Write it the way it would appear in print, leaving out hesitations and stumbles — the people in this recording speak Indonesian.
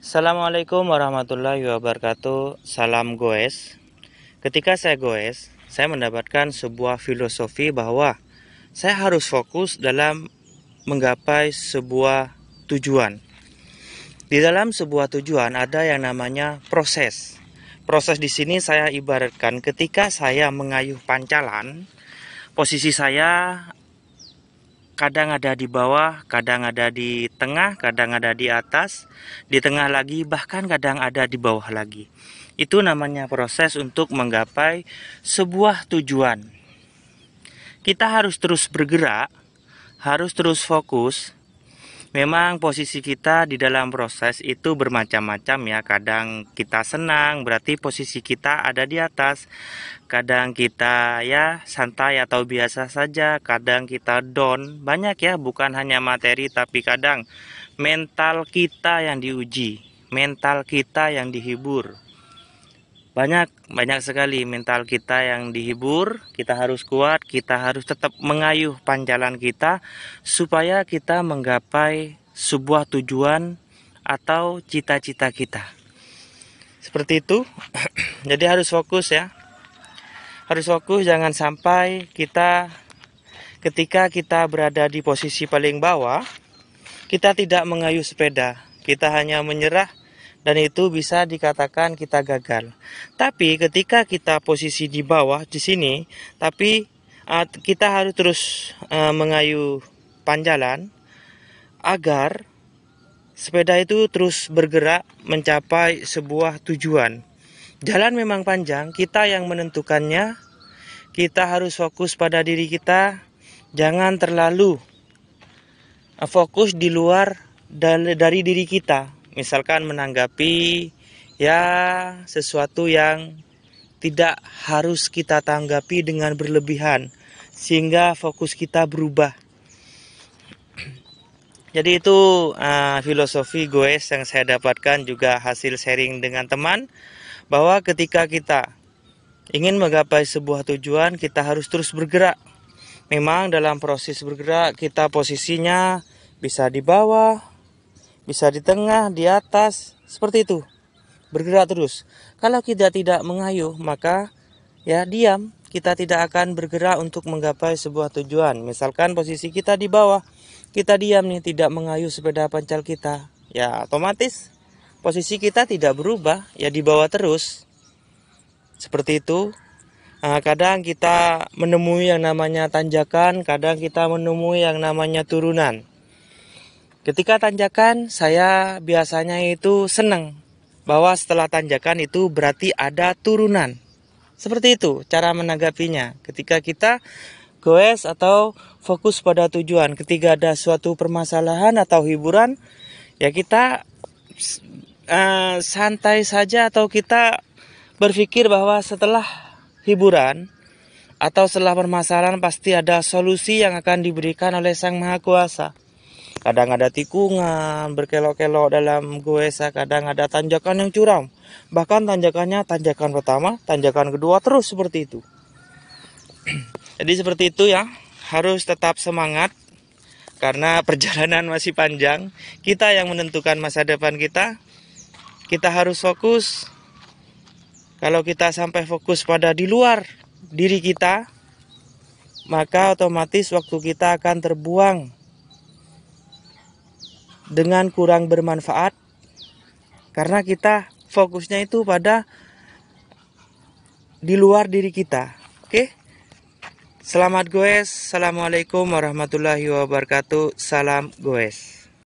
Assalamualaikum warahmatullahi wabarakatuh. Salam goes. Ketika saya goes, saya mendapatkan sebuah filosofi bahwa saya harus fokus dalam menggapai sebuah tujuan. Di dalam sebuah tujuan ada yang namanya proses. Proses di sini saya ibaratkan ketika saya mengayuh pancalan, posisi saya kadang ada di bawah, kadang ada di tengah, kadang ada di atas, di tengah lagi, bahkan kadang ada di bawah lagi. Itu namanya proses untuk menggapai sebuah tujuan. Kita harus terus bergerak, harus terus fokus. Memang posisi kita di dalam proses itu bermacam-macam ya. Kadang kita senang, berarti posisi kita ada di atas. Kadang kita ya santai atau biasa saja. Kadang kita down. Banyak ya, bukan hanya materi tapi kadang mental kita yang diuji, mental kita yang dihibur. Banyak sekali mental kita yang dihibur. Kita harus kuat, kita harus tetap mengayuh pancalan kita supaya kita menggapai sebuah tujuan atau cita-cita kita. Seperti itu. Jadi harus fokus ya. Harus fokus, jangan sampai kita ketika kita berada di posisi paling bawah, kita tidak mengayuh sepeda. Kita hanya menyerah. Dan itu bisa dikatakan kita gagal. Tapi ketika kita posisi di bawah di sini, tapi kita harus terus mengayuh pancalan agar sepeda itu terus bergerak mencapai sebuah tujuan. Jalan memang panjang, kita yang menentukannya. Kita harus fokus pada diri kita, jangan terlalu fokus di luar dari diri kita. Misalkan menanggapi ya sesuatu yang tidak harus kita tanggapi dengan berlebihan sehingga fokus kita berubah. Jadi itu filosofi goes yang saya dapatkan, juga hasil sharing dengan teman, bahwa ketika kita ingin menggapai sebuah tujuan, kita harus terus bergerak. Memang dalam proses bergerak kita posisinya bisa di bawah, bisa di tengah, di atas, seperti itu. Bergerak terus. Kalau kita tidak mengayuh, maka ya diam. Kita tidak akan bergerak untuk menggapai sebuah tujuan. Misalkan posisi kita di bawah, kita diam nih, tidak mengayuh sepeda pancal kita. Ya otomatis posisi kita tidak berubah, ya di bawah terus. Seperti itu. Kadang kita menemui yang namanya tanjakan, kadang kita menemui yang namanya turunan. Ketika tanjakan, saya biasanya itu senang bahwa setelah tanjakan itu berarti ada turunan. Seperti itu cara menanggapinya. Ketika kita goes atau fokus pada tujuan, ketika ada suatu permasalahan atau hiburan, ya kita santai saja, atau kita berpikir bahwa setelah hiburan atau setelah permasalahan pasti ada solusi yang akan diberikan oleh Sang Maha Kuasa. Kadang ada tikungan, berkelok-kelok dalam goesa, kadang ada tanjakan yang curam. Bahkan tanjakannya tanjakan pertama, tanjakan kedua, terus seperti itu. Jadi seperti itu ya, harus tetap semangat. Karena perjalanan masih panjang, kita yang menentukan masa depan kita. Kita harus fokus. Kalau kita sampai fokus pada di luar diri kita, maka otomatis waktu kita akan terbuang dengan kurang bermanfaat, karena kita fokusnya itu pada di luar diri kita. Oke? Selamat goes. Assalamualaikum warahmatullahi wabarakatuh. Salam goes.